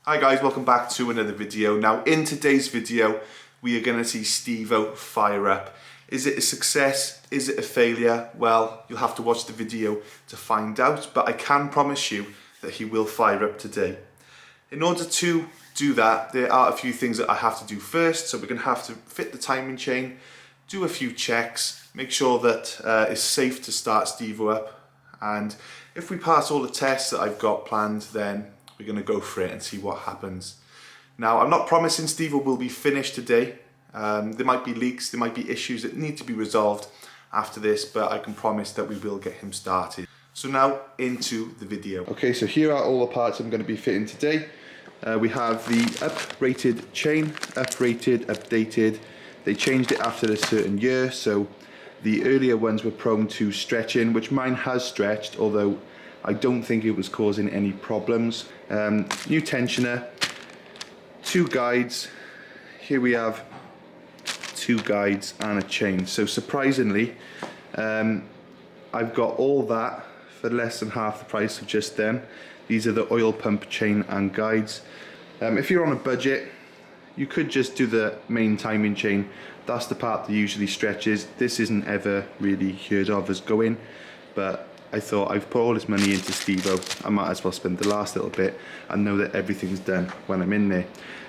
Hi guys, welcome back to another video. Now in today's video we are going to see Stevo fire up. Is it a success? Is it a failure? Well, you'll have to watch the video to find out, but I can promise you that he will fire up today. In order to do that, there are a few things that I have to do first. So we're going to have to fit the timing chain, do a few checks, make sure that it's safe to start Stevo up, and if we pass all the tests that I've got planned, then we're going to go for it and see what happens. Now, I'm not promising Stevo will be finished today. There might be leaks, there might be issues that need to be resolved after this, but I can promise that we will get him started. So now into the video. Okay, so here are all the parts I'm going to be fitting today. We have the up-rated chain, up-rated, updated. They changed it after a certain year, so the earlier ones were prone to stretching, which mine has stretched, although I don't think it was causing any problems. New tensioner, two guides. Here we have two guides and a chain. So surprisingly, I've got all that for less than half the price of just them. These are the oil pump chain and guides. If you're on a budget, you could just do the main timing chain. That's the part that usually stretches. This isn't ever really heard of as going, but I thought I've put all this money into Stevo, I might as well spend the last little bit and know that everything's done when I'm in there.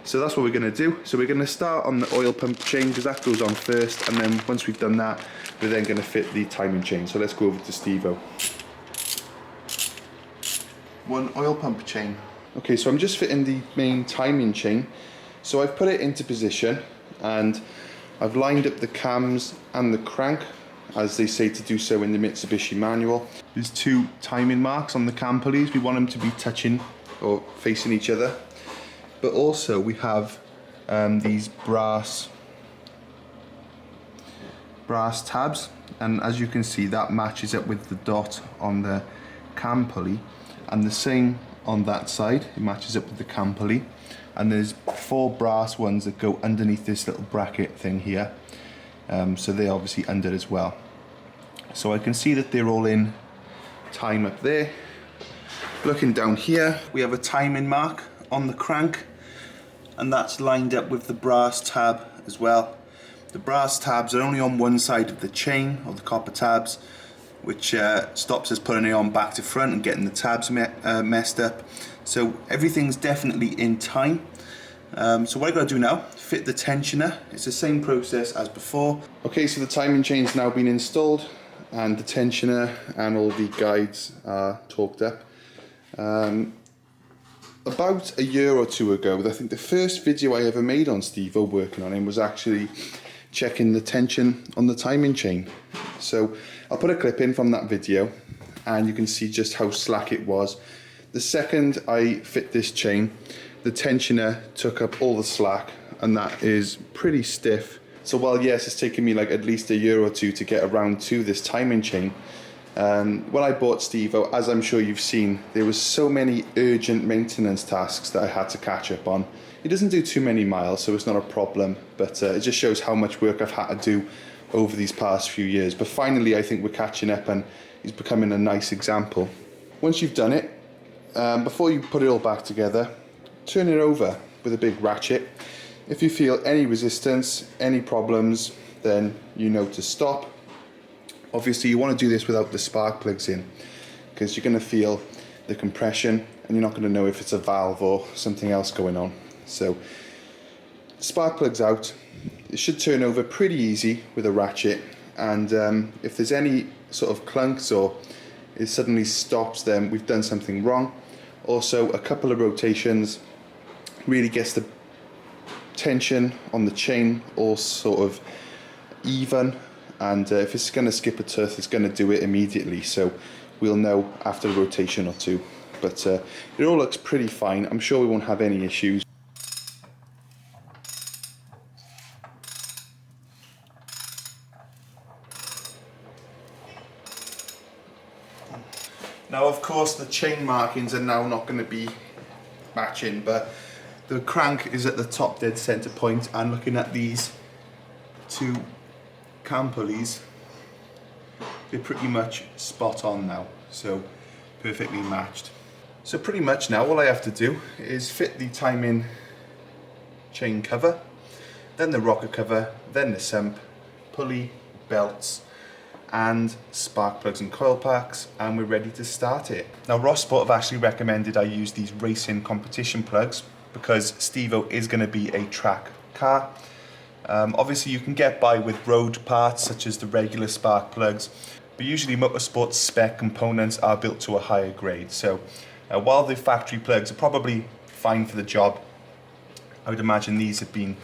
So that's what we're going to do. So we're going to start on the oil pump chain because that goes on first, and then once we've done that, we're then going to fit the timing chain. So let's go over to Stevo. One oil pump chain. Okay, so I'm just fitting the main timing chain. So I've put it into position and I've lined up the cams and the crank, as they say to do so in the Misubishi manual. There's two timing marks on the cam pulleys. We want them to be touching or facing each other. But also we have these brass tabs, and as you can see, that matches up with the dot on the cam pulley, and the same on that side, it matches up with the cam pulley. And there's four brass ones that go underneath this little bracket thing here, so they're obviously under as well. So I can see that they're all in time up there. Looking down here, we have a timing mark on the crank, and that's lined up with the brass tab as well. The brass tabs are only on one side of the chain, or the copper tabs, which stops us putting it on back to front and getting the tabs messed up. So everything's definitely in time. So what I gotta do now, fit the tensioner. It's the same process as before. Okay, so the timing chain's now been installed, and the tensioner and all the guides are torqued up. About a year or two ago, I think the first video I ever made on Stevo working on him was actually checking the tension on the timing chain. So I'll put a clip in from that video and you can see just how slack it was. The second I fit this chain, the tensioner took up all the slack, and that is pretty stiff. So while yes, it's taken me like at least a year or two to get around to this timing chain, when I bought Stevo, as I'm sure you've seen, there was so many urgent maintenance tasks that I had to catch up on. It doesn't do too many miles, so it's not a problem, but it just shows how much work I've had to do over these past few years. But finally, I think we're catching up and he's becoming a nice example. Once you've done it, before you put it all back together, turn it over with a big ratchet. If you feel any resistance, any problems, then you know to stop. Obviously you want to do this without the spark plugs in, because you're going to feel the compression and you're not going to know if it's a valve or something else going on. So spark plugs out. It should turn over pretty easy with a ratchet, and if there's any sort of clunks or it suddenly stops, then we've done something wrong. Also, a couple of rotations really gets the tension on the chain all sort of even, and if it's going to skip a tooth, it's going to do it immediately, so we'll know after a rotation or two. But it all looks pretty fine. I'm sure we won't have any issues. Now, of course, the chain markings are now not going to be matching, but the crank is at the top dead center point, and looking at these two cam pulleys, they're pretty much spot on now, so perfectly matched. So pretty much now all I have to do is fit the timing chain cover, then the rocker cover, then the sump, pulley, belts, and spark plugs and coil packs, and we're ready to start it. Now Ross Sport have actually recommended I use these racing competition plugs because Stevo is going to be a track car. Obviously you can get by with road parts such as the regular spark plugs, but usually motorsport spec components are built to a higher grade. So while the factory plugs are probably fine for the job, I would imagine these have been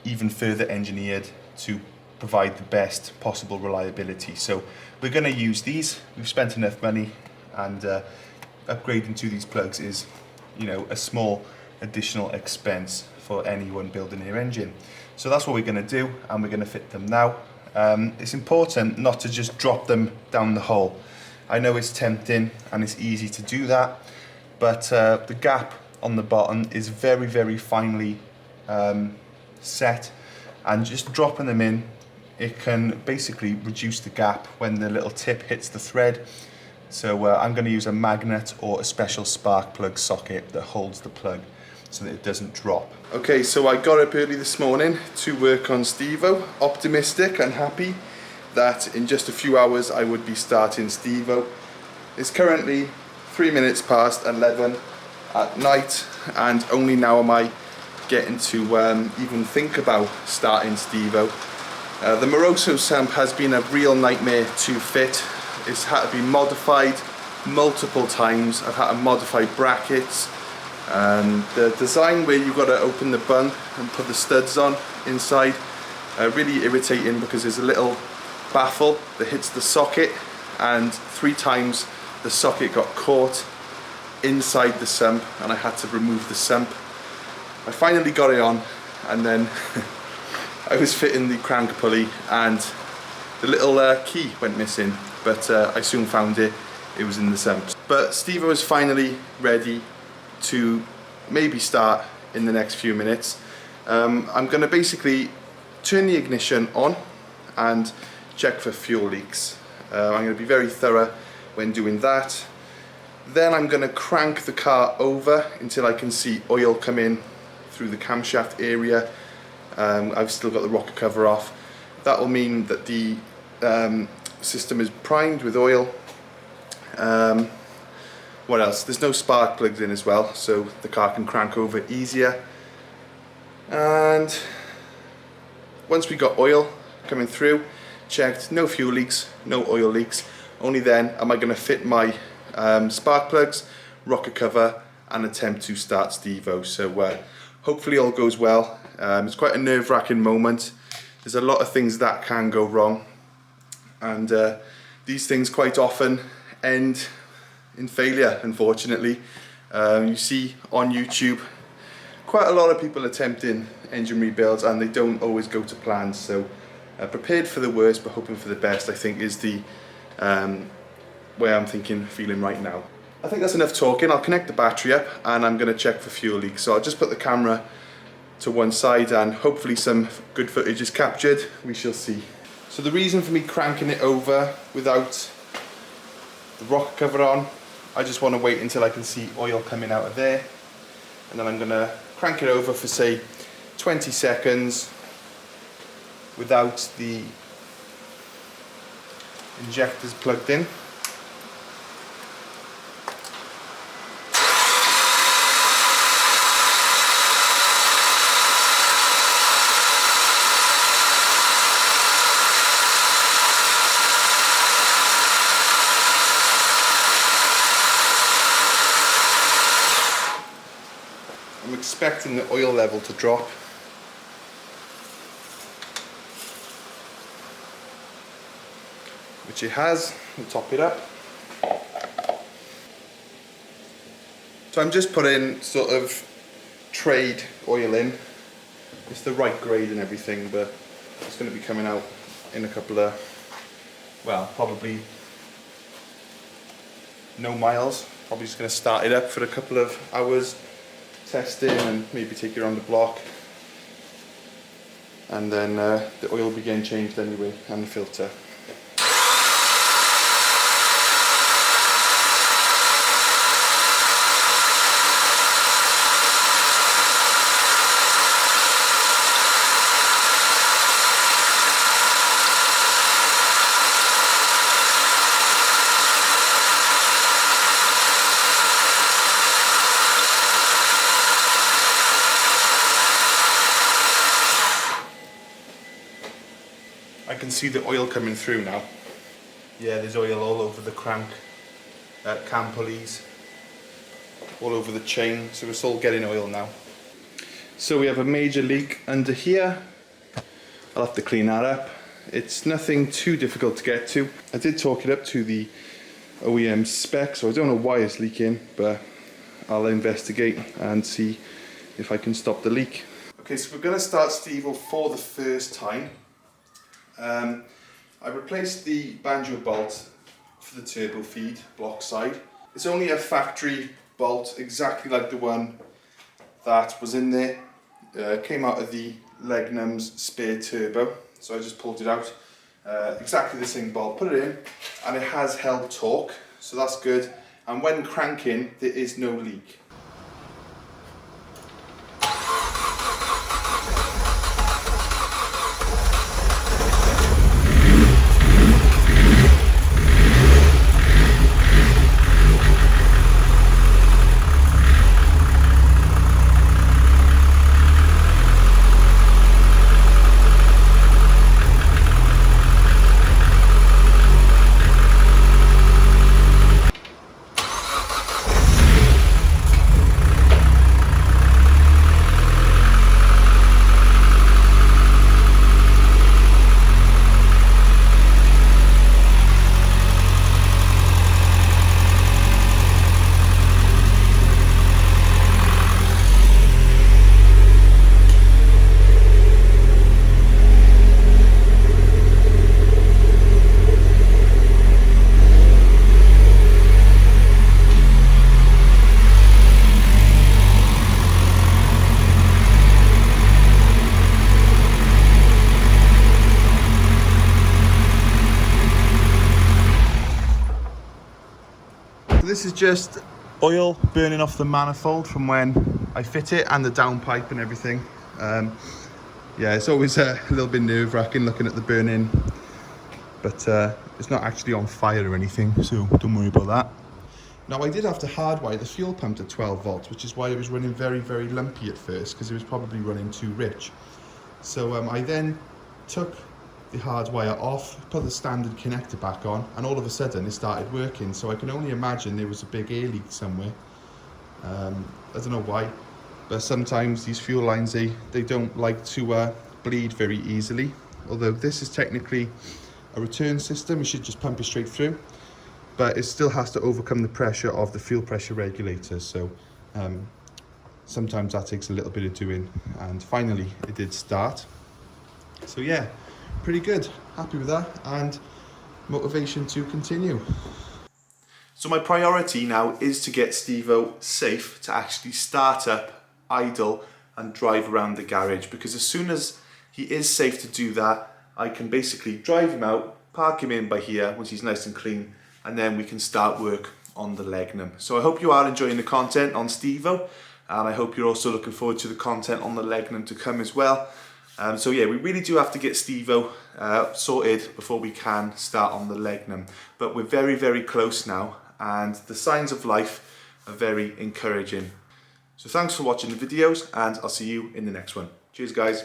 even further engineered to provide the best possible reliability. So we're going to use these. We've spent enough money, and upgrading to these plugs is, you know, a small additional expense for anyone building their engine. So that's what we're going to do, and we're going to fit them now. It's important not to just drop them down the hole. I know it's tempting and it's easy to do that, but the gap on the bottom is very, very finely set, and just dropping them in, it can basically reduce the gap when the little tip hits the thread. So I'm going to use a magnet or a special spark plug socket that holds the plug so that it doesn't drop. Okay, so I got up early this morning to work on Stevo, optimistic and happy that in just a few hours I would be starting Stevo. It's currently 3 minutes past 11 at night, and only now am I getting to even think about starting Stevo. The Moroso sump has been a real nightmare to fit. It's had to be modified multiple times. I've had to modify brackets. The design where you've got to open the bung and put the studs on inside, really irritating because there's a little baffle that hits the socket, and 3 times the socket got caught inside the sump and I had to remove the sump. I finally got it on, and then I was fitting the crank pulley and the little key went missing, but I soon found it. It was in the sump. But Stevo is finally ready to maybe start in the next few minutes. I'm going to basically turn the ignition on and check for fuel leaks. I'm going to be very thorough when doing that. Then I'm going to crank the car over until I can see oil come in through the camshaft area. I've still got the rocker cover off. That will mean that the system is primed with oil. What else? There's no spark plugs in as well, so the car can crank over easier. And once we got oil coming through, checked, no fuel leaks, no oil leaks, only then am I going to fit my spark plugs, rocker cover, and attempt to start Stevo. So hopefully all goes well. It's quite a nerve-wracking moment. There's a lot of things that can go wrong, and these things quite often end in failure, unfortunately. You see on YouTube quite a lot of people attempting engine rebuilds and they don't always go to plan. So prepared for the worst but hoping for the best, I think, is the way I'm feeling right now. I think that's enough talking. I'll connect the battery up and I'm going to check for fuel leaks. So I'll just put the camera to one side and hopefully some good footage is captured. We shall see. So the reason for me cranking it over without the rocker cover on, I just want to wait until I can see oil coming out of there, and then I'm going to crank it over for say 20 seconds without the injectors plugged in. I'm expecting the oil level to drop. Which it has. We'll top it up. So I'm just putting sort of trade oil in. It's the right grade and everything, but it's going to be coming out in a couple of, well, probably no miles. Probably just going to start it up for a couple of hours, testing and maybe take it around the block, and then the oil will be getting changed anyway, and the filter. can see the oil coming through now. Yeah, there's oil all over the crank, cam pulleys, all over the chain, so it's all getting oil now. So we have a major leak under here. I'll have to clean that up. It's nothing too difficult to get to. I did talk it up to the OEM spec, so I don't know why it's leaking, but I'll investigate and see if I can stop the leak. Okay, so we're going to start Stevo for the first time. I replaced the banjo bolt for the turbo feed block side. It's only a factory bolt, exactly like the one that was in there. Came out of the Legnum's spare turbo, so I just pulled it out. Exactly the same bolt, put it in, and it has held torque, so that's good. And when cranking, there is no leak. This is just oil burning off the manifold from when I fit it, and the downpipe and everything. Yeah, it's always a little bit nerve-wracking looking at the burning, but it's not actually on fire or anything, so don't worry about that. Now, I did have to hardwire the fuel pump to 12 volts, which is why it was running very, very lumpy at first, because it was probably running too rich. So I then took the hard wire off, put the standard connector back on, and all of a sudden it started working. So I can only imagine there was a big air leak somewhere. I don't know why, but sometimes these fuel lines, they don't like to bleed very easily. Although this is technically a return system, you should just pump it straight through, but it still has to overcome the pressure of the fuel pressure regulator. So sometimes that takes a little bit of doing, and finally it did start. So yeah, pretty good, happy with that, and motivation to continue. So my priority now is to get Stevo safe to actually start up, idle, and drive around the garage, because as soon as he is safe to do that, I can basically drive him out, park him in by here once he's nice and clean, and then we can start work on the Legnum. So I hope you are enjoying the content on Stevo, and I hope you're also looking forward to the content on the Legnum to come as well. So yeah, we really do have to get Stevo sorted before we can start on the Legnum. But we're very, very close now, and the signs of life are very encouraging. So thanks for watching the videos, and I'll see you in the next one. Cheers, guys.